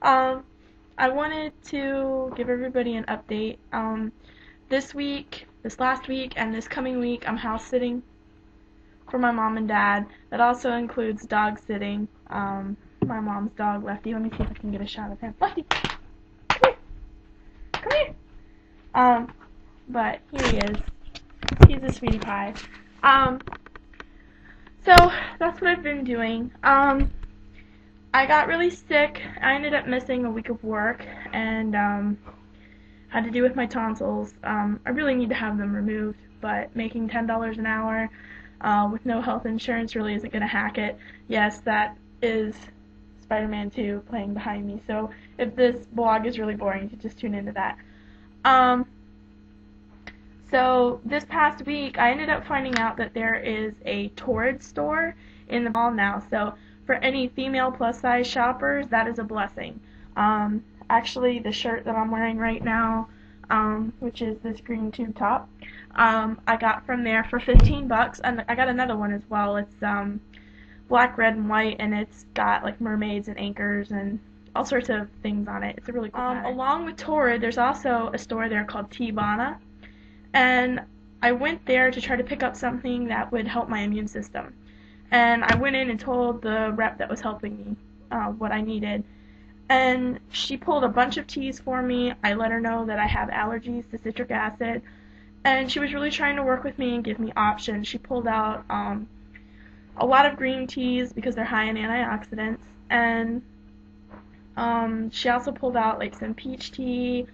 Um, I wanted to give everybody an update. This last week, and this coming week, I'm house sitting for my mom and dad. That also includes dog sitting. My mom's dog, Lefty. Let me see if I can get a shot of him. Lefty, come here. Come here. But here he is. He's a sweetie pie. Um, so that's what I've been doing. I got really sick. I ended up missing a week of work and had to do with my tonsils. I really need to have them removed, but making $10 an hour with no health insurance really isn't going to hack it. Yes, that is Spider-Man 2 playing behind me, so if this blog is really boring, you can just tune into that. So this past week, I ended up finding out that there is a Torrid store in the mall now. So for any female plus-size shoppers, that is a blessing. Actually, the shirt that I'm wearing right now, which is this green tube top, I got from there for 15 bucks, and I got another one as well. It's black, red, and white, and it's got like mermaids and anchors and all sorts of things on it. It's a really cool pattern. Along with Torrid, there's also a store there called Teavana, and I went there to try to pick up something that would help my immune system. And I went in and told the rep that was helping me what I needed. And she pulled a bunch of teas for me. I let her know that I have allergies to citric acid. And she was really trying to work with me and give me options. She pulled out a lot of green teas because they're high in antioxidants. And she also pulled out like some peach tea.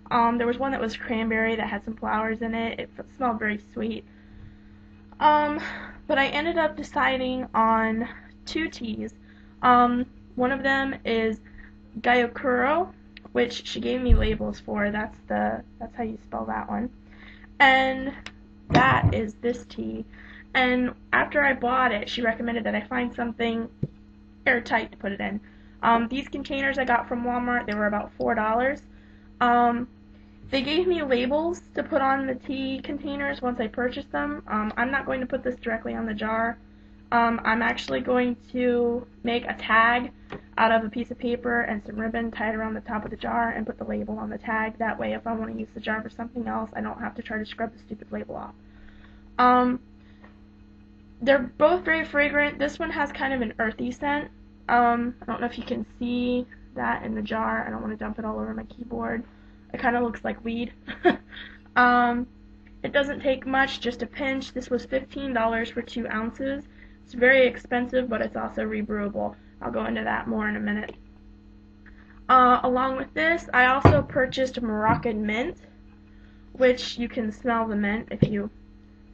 There was one that was cranberry that had some flowers in it. It smelled very sweet. But I ended up deciding on two teas. One of them is Gyokuro, which she gave me labels for. That's how you spell that one. And that is this tea. And after I bought it, she recommended that I find something airtight to put it in. These containers I got from Walmart, they were about $4. They gave me labels to put on the tea containers once I purchased them. I'm not going to put this directly on the jar. I'm actually going to make a tag out of a piece of paper and some ribbon, tie it around the top of the jar, and put the label on the tag. That way, if I want to use the jar for something else, I don't have to try to scrub the stupid label off. They're both very fragrant. This one has kind of an earthy scent. I don't know if you can see that in the jar. I don't want to dump it all over my keyboard. It kind of looks like weed. It doesn't take much, just a pinch. This was $15 for 2 ounces. It's very expensive, but it's also rebrewable. I'll go into that more in a minute. Along with this, I also purchased Moroccan mint, which you can smell the mint if you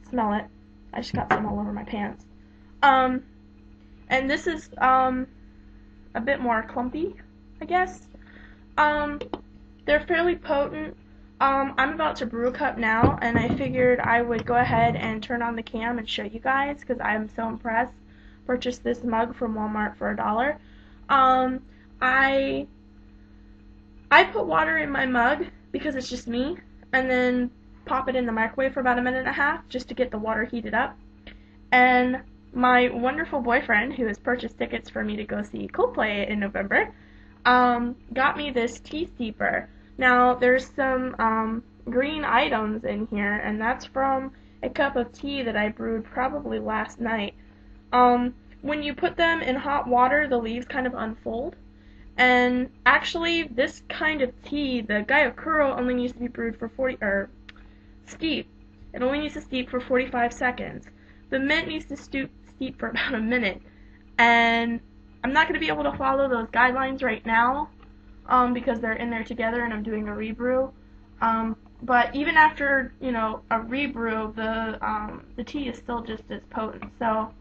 smell it. I just got some all over my pants. And this is a bit more clumpy, I guess. They're fairly potent. I'm about to brew a cup now, and I figured I would go ahead and turn on the cam and show you guys because I am so impressed. Purchased this mug from Walmart for $1. I put water in my mug because it's just me, and then pop it in the microwave for about a minute and a half just to get the water heated up. And my wonderful boyfriend, who has purchased tickets for me to go see Coldplay in November, got me this tea steeper. Now, there's some green items in here, and that's from a cup of tea that I brewed probably last night. When you put them in hot water, the leaves kind of unfold. And actually, this kind of tea, the Gyokuro, only needs to be brewed for steep. It only needs to steep for 45 seconds. The mint needs to steep for about a minute. And I'm not going to be able to follow those guidelines right now because they're in there together and I'm doing a rebrew. But even after, a rebrew, the tea is still just as potent. So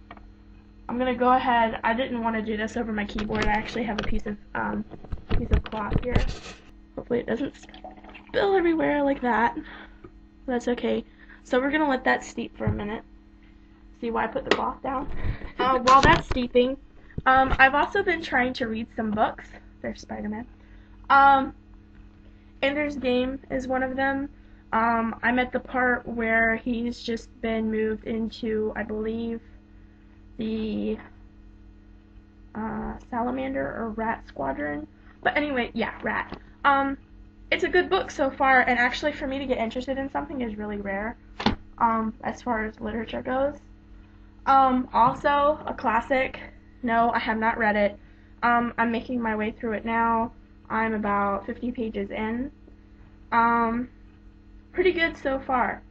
I'm going to go ahead. I didn't want to do this over my keyboard. I actually have a piece of cloth here. Hopefully it doesn't spill everywhere like that. That's okay. So we're going to let that steep for a minute. See why I put the cloth down? While that's steeping, I've also been trying to read some books. There's Spider-Man. Ender's Game is one of them. I'm at the part where he's just been moved into, I believe, the Salamander or Rat Squadron. But anyway, yeah, rat. It's a good book so far, and actually for me to get interested in something is really rare, as far as literature goes. Also, a classic. No, I have not read it. I'm making my way through it now. I'm about 50 pages in. Pretty good so far.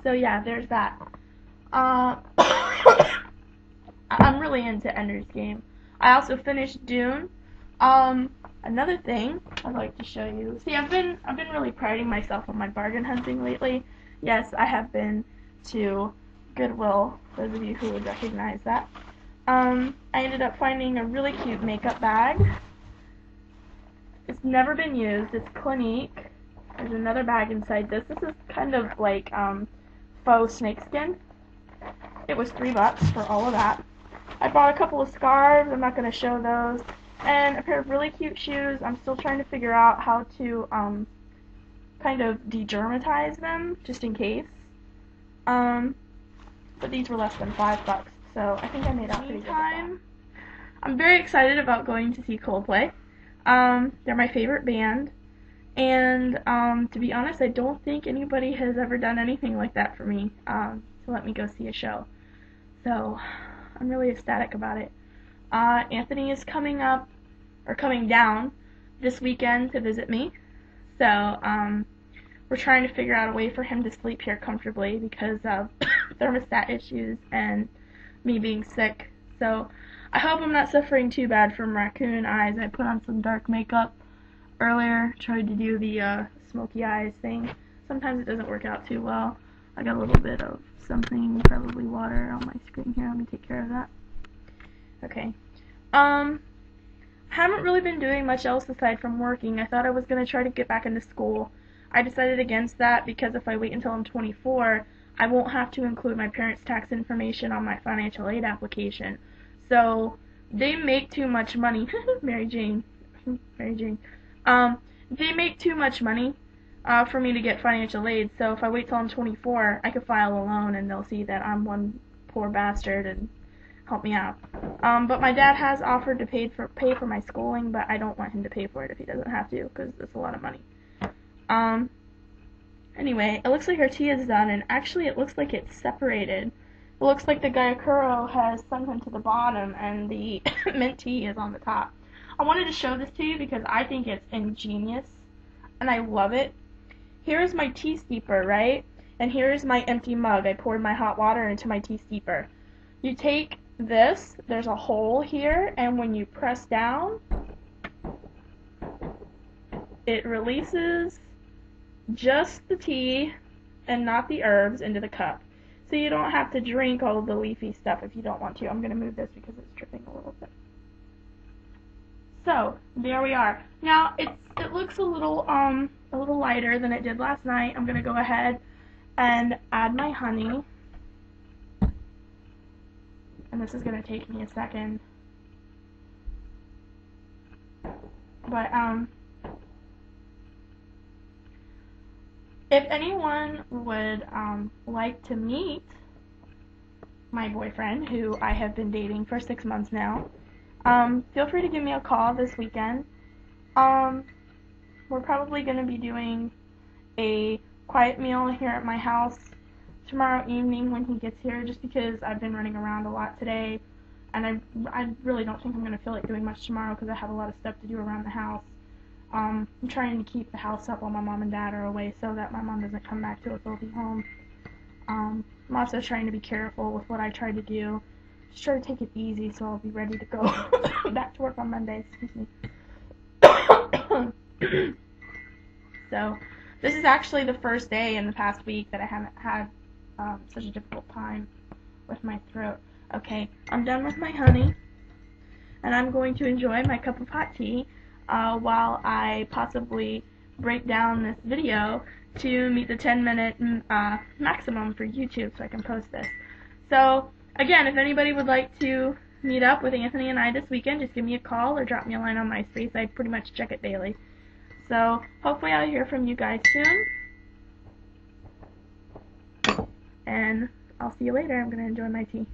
So yeah, there's that. I'm really into Ender's Game. I also finished Dune. Another thing I'd like to show you. See, I've been really priding myself on my bargain hunting lately. Yes, I have been to Goodwill, those of you who would recognize that. I ended up finding a really cute makeup bag. It's never been used. It's Clinique. There's another bag inside this. This is kind of like faux snakeskin. It was $3 for all of that. I bought a couple of scarves. I'm not going to show those. And a pair of really cute shoes. I'm still trying to figure out how to kind of dedermatize them, just in case. But these were less than $5, so I think I made out pretty good with that. I'm very excited about going to see Coldplay. They're my favorite band, and to be honest, I don't think anybody has ever done anything like that for me, to let me go see a show. So I'm really ecstatic about it. Anthony is coming down this weekend to visit me, so we're trying to figure out a way for him to sleep here comfortably because of thermostat issues and me being sick. So I hope I'm not suffering too bad from raccoon eyes. I put on some dark makeup earlier, tried to do the smoky eyes thing. Sometimes it doesn't work out too well. I got a little bit of something, probably water, on my screen here. Let me take care of that. Okay. Haven't really been doing much else aside from working. I thought I was going to try to get back into school. I decided against that because if I wait until I'm 24, I won't have to include my parents' tax information on my financial aid application. So they make too much money. Mary Jane. They make too much money for me to get financial aid. So if I wait till I'm 24, I could file a loan and they'll see that I'm one poor bastard and help me out. But my dad has offered to pay for my schooling, but I don't want him to pay for it if he doesn't have to because it's a lot of money. Anyway, it looks like our tea is done, and actually it looks like it's separated. It looks like the Gyokuro has something to the bottom, and the mint tea is on the top. I wanted to show this to you because I think it's ingenious, and I love it. Here's my tea steeper, right? And here's my empty mug. I poured my hot water into my tea steeper. You take this, there's a hole here, and when you press down, it releases just the tea and not the herbs into the cup. So you don't have to drink all of the leafy stuff if you don't want to. I'm going to move this because it's dripping a little bit. So, there we are. Now, it looks a little lighter than it did last night. I'm going to go ahead and add my honey. And this is going to take me a second. But, if anyone would like to meet my boyfriend, who I have been dating for 6 months now, feel free to give me a call this weekend. We're probably going to be doing a quiet meal here at my house tomorrow evening when he gets here, just because I've been running around a lot today, and I really don't think I'm going to feel like doing much tomorrow because I have a lot of stuff to do around the house. I'm trying to keep the house up while my mom and dad are away so that my mom doesn't come back to us. They'll be home. I'm also trying to be careful with what I try to do. Just try to take it easy so I'll be ready to go back to work on Monday. Excuse me. So, this is actually the first day in the past week that I haven't had such a difficult time with my throat. Okay, I'm done with my honey, and I'm going to enjoy my cup of hot tea while I possibly break down this video to meet the 10-minute maximum for YouTube so I can post this. So, again, if anybody would like to meet up with Anthony and I this weekend, just give me a call or drop me a line on MySpace. I pretty much check it daily. So, hopefully I'll hear from you guys soon. And I'll see you later. I'm going to enjoy my tea.